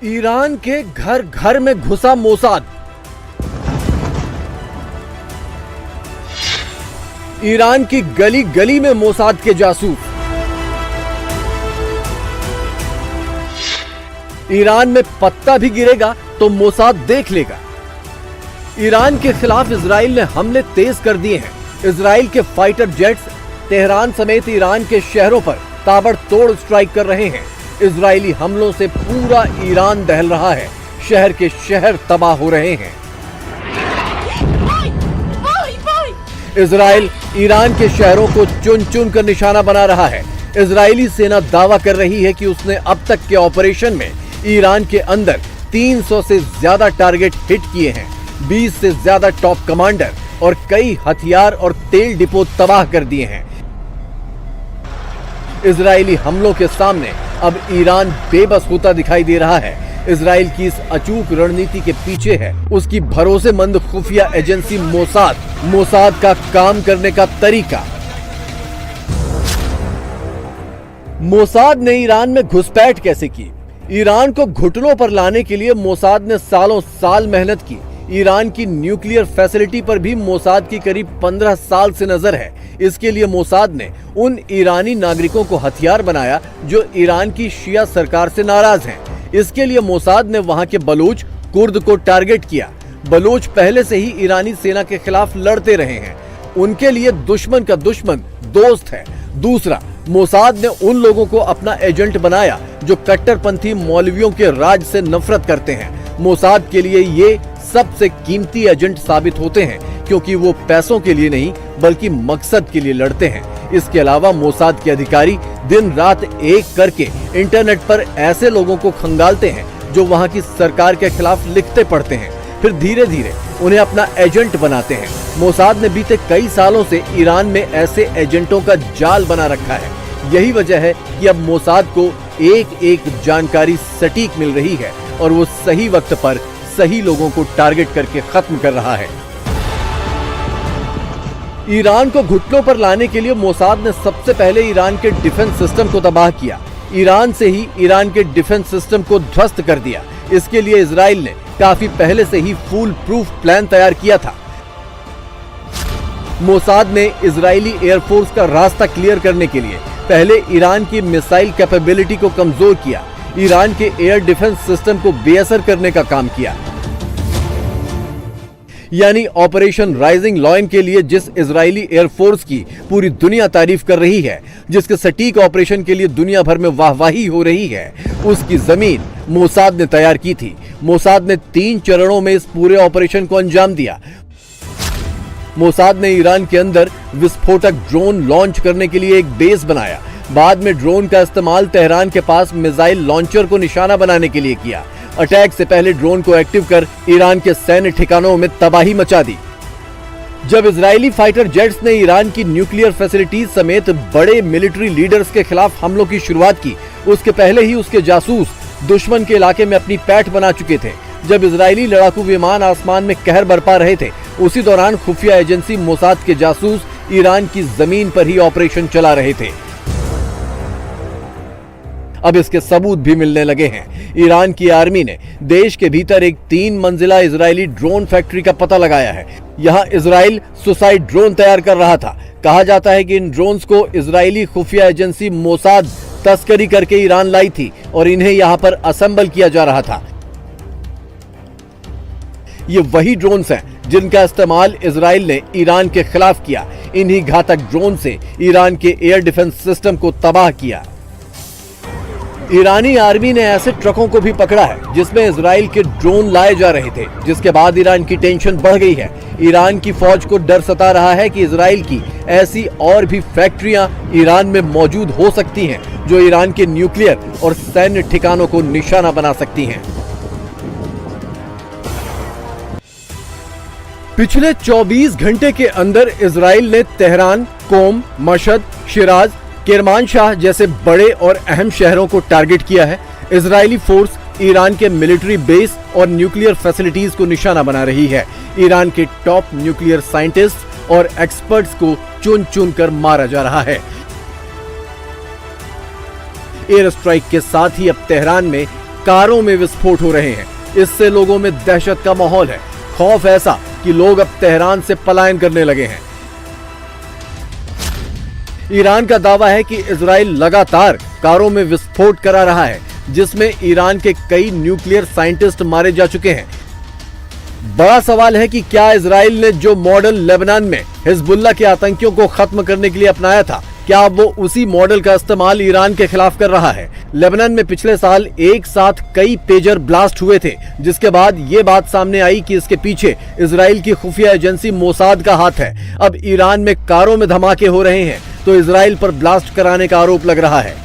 Iran के घर घर में घुसा मोसाद। ईरान की गली गली में मोसाद के जासूस। ईरान में पत्ता भी गिरेगा तो मोसाद देख लेगा। ईरान के खिलाफ इजराइल ने हमले तेज कर दिए हैं। इजराइल के फाइटर जेट्स तेहरान समेत ईरान के शहरों पर ताबड़तोड़ स्ट्राइक कर रहे हैं। इजरायली हमलों से पूरा ईरान दहल रहा है। शहर के शहर तबाह हो रहे हैं। इजराइल ईरान के शहरों को चुन चुन कर निशाना बना रहा है। इजरायली सेना दावा कर रही है कि उसने अब तक के ऑपरेशन में ईरान के अंदर 300 से ज्यादा टारगेट हिट किए हैं। 20 से ज्यादा टॉप कमांडर और कई हथियार और तेल डिपो तबाह कर दिए हैं। इजरायली हमलों के सामने अब ईरान बेबस होता दिखाई दे रहा है। इजराइल की इस अचूक रणनीति के पीछे है उसकी भरोसेमंद खुफिया एजेंसी मोसाद। मोसाद का काम करने का तरीका। मोसाद ने ईरान में घुसपैठ कैसे की? ईरान को घुटनों पर लाने के लिए मोसाद ने सालों साल मेहनत की। ईरान की न्यूक्लियर फैसिलिटी पर भी मोसाद की करीब 15 साल से नजर है। इसके लिए मोसाद ने उन ईरानी नागरिकों को हथियार बनाया जो ईरान की शिया सरकार से नाराज हैं। इसके लिए मोसाद ने वहां के बलूच कुर्द को टारगेट किया। बलूच पहले से ही ईरानी सेना के खिलाफ लड़ते रहे हैं। उनके लिए दुश्मन का दुश्मन दोस्त है। दूसरा, मोसाद ने उन लोगों को अपना एजेंट बनाया जो कट्टरपंथी मौलवियों के राज से नफरत करते हैं। मोसाद के लिए ये सबसे कीमती एजेंट साबित होते हैं क्योंकि वो पैसों के लिए नहीं बल्कि मकसद के लिए लड़ते हैं। इसके अलावा मोसाद के अधिकारी दिन रात एक करके इंटरनेट पर ऐसे लोगों को खंगालते हैं जो वहां की सरकार के खिलाफ लिखते पढ़ते हैं, फिर धीरे धीरे उन्हें अपना एजेंट बनाते हैं। मोसाद ने बीते कई सालों से ईरान में ऐसे एजेंटों का जाल बना रखा है। यही वजह है कि अब मोसाद को एक एक जानकारी सटीक मिल रही है और वो सही वक्त पर सही लोगों को टारगेट करके खत्म कर रहा है। ईरान को घुटनों पर लाने के लिए मोसाद ने सबसे पहले ईरान के डिफेंस सिस्टम को तबाह किया। ईरान से ही ईरान के डिफेंस सिस्टम को ध्वस्त कर दिया। इसके लिए इजराइल ने काफी पहले से ही फूल प्रूफ प्लान तैयार किया था। मोसाद ने इजरायली एयरफोर्स का रास्ता क्लियर करने के लिए पहले ईरान की मिसाइल कैपेबिलिटी को कमजोर किया। ईरान के एयर डिफेंस सिस्टम को बेअसर करने का काम किया। यानी ऑपरेशन राइजिंग लॉयन के लिए जिस इजरायली एयरफोर्स की पूरी दुनिया तारीफ कर रही है, जिसके सटीक ऑपरेशन के लिए दुनिया भर में वाहवाही हो रही है, उसकी जमीन मोसाद ने तैयार की थी। मोसाद ने 3 चरणों में इस पूरे ऑपरेशन को अंजाम दिया। मोसाद ने ईरान के अंदर विस्फोटक ड्रोन लॉन्च करने के लिए एक बेस बनाया। बाद में ड्रोन का इस्तेमाल तेहरान के पास मिसाइल लॉन्चर को निशाना बनाने के लिए किया। अटैक से पहले ड्रोन को एक्टिव कर ईरान के सैन्य ठिकानों में तबाही मचा दी। जब इजरायली फाइटर जेट्स ने ईरान की न्यूक्लियर फैसिलिटीज समेत बड़े मिलिट्री लीडर्स के खिलाफ हमलों की शुरुआत की, उसके पहले ही उसके जासूस दुश्मन के इलाके में अपनी पैठ बना चुके थे। जब इजरायली लड़ाकू विमान आसमान में कहर बरपा रहे थे, उसी दौरान खुफिया एजेंसी मोसाद के जासूस ईरान की जमीन पर ही ऑपरेशन चला रहे थे। अब इसके सबूत भी मिलने लगे हैं। ईरान की आर्मी ने देश के भीतर एक 3 मंजिला इजरायली ड्रोन फैक्ट्री का पता लगाया है। यहां इजराइल सुसाइड ड्रोन तैयार कर रहा था। कहा जाता है कि इन ड्रोन्स को इजरायली खुफिया एजेंसी मोसाद तस्करी करके ईरान लाई थी और इन्हें यहां पर असेंबल किया जा रहा था। ये वही ड्रोन्स हैं जिनका इस्तेमाल इजराइल ने ईरान के खिलाफ किया। इन्हीं घातक ड्रोन से ईरान के एयर डिफेंस सिस्टम को तबाह किया। ईरानी आर्मी ने ऐसे ट्रकों को भी पकड़ा है जिसमें इजराइल के ड्रोन लाए जा रहे थे, जिसके बाद ईरान की टेंशन बढ़ गई है। ईरान की फौज को डर सता रहा है कि इजराइल की ऐसी और भी फैक्ट्रियां ईरान में मौजूद हो सकती हैं जो ईरान के न्यूक्लियर और सैन्य ठिकानों को निशाना बना सकती हैं। पिछले 24 घंटे के अंदर इजराइल ने तेहरान, कोम, मशहद, शिराज, किरमानशाह जैसे बड़े और अहम शहरों को टारगेट किया है। इजरायली फोर्स ईरान के मिलिट्री बेस और न्यूक्लियर फैसिलिटीज को निशाना बना रही है। ईरान के टॉप न्यूक्लियर साइंटिस्ट और एक्सपर्ट्स को चुन चुन कर मारा जा रहा है। एयर स्ट्राइक के साथ ही अब तेहरान में कारों में विस्फोट हो रहे हैं। इससे लोगों में दहशत का माहौल है, खौफ ऐसा कि लोग अब तेहरान से पलायन करने लगे हैं। ईरान का दावा है कि इजराइल लगातार कारों में विस्फोट करा रहा है, जिसमें ईरान के कई न्यूक्लियर साइंटिस्ट मारे जा चुके हैं। बड़ा सवाल है कि क्या इजराइल ने जो मॉडल लेबनान में हिजबुल्लाह के आतंकियों को खत्म करने के लिए अपनाया था, क्या अब वो उसी मॉडल का इस्तेमाल ईरान के खिलाफ कर रहा है? लेबनान में पिछले साल एक साथ कई पेजर ब्लास्ट हुए थे, जिसके बाद ये बात सामने आई कि इसके पीछे इजराइल की खुफिया एजेंसी मोसाद का हाथ है। अब ईरान में कारों में धमाके हो रहे हैं तो इजराइल पर ब्लास्ट कराने का आरोप लग रहा है।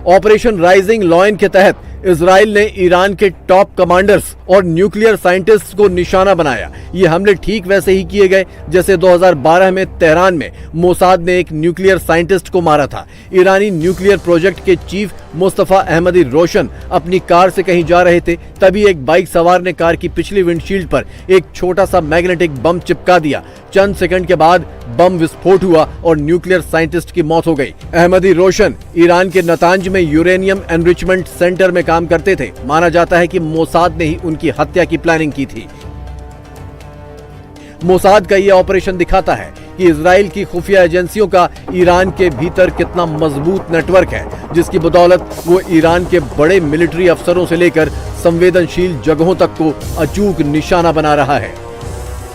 ऑपरेशन राइजिंग लॉयन के तहत इजराइल ने ईरान के टॉप कमांडर्स और न्यूक्लियर साइंटिस्ट्स को निशाना बनाया। ये हमले ठीक वैसे ही किए गए जैसे 2012 में तेहरान में मोसाद ने एक न्यूक्लियर साइंटिस्ट को मारा था। ईरानी न्यूक्लियर प्रोजेक्ट के चीफ मुस्तफा अहमदी रोशन अपनी कार से कहीं जा रहे थे, तभी एक बाइक सवार ने कार की पिछली विंडशील्ड पर एक छोटा सा मैग्नेटिक बम चिपका दिया। चंद सेकंड के बाद बम विस्फोट हुआ और न्यूक्लियर साइंटिस्ट की मौत हो गई। अहमदी रोशन ईरान के नतांज में यूरेनियम एनरिचमेंट सेंटर में काम करते थे। माना जाता है कि मोसाद ने ही उनकी हत्या की प्लानिंग की थी। मोसाद का यह ऑपरेशन दिखाता है कि इजराइल की खुफिया एजेंसियों का ईरान के भीतर कितना मजबूत नेटवर्क है, जिसकी बदौलत वो ईरान के बड़े मिलिट्री अफसरों से लेकर संवेदनशील जगहों तक को अचूक निशाना बना रहा है।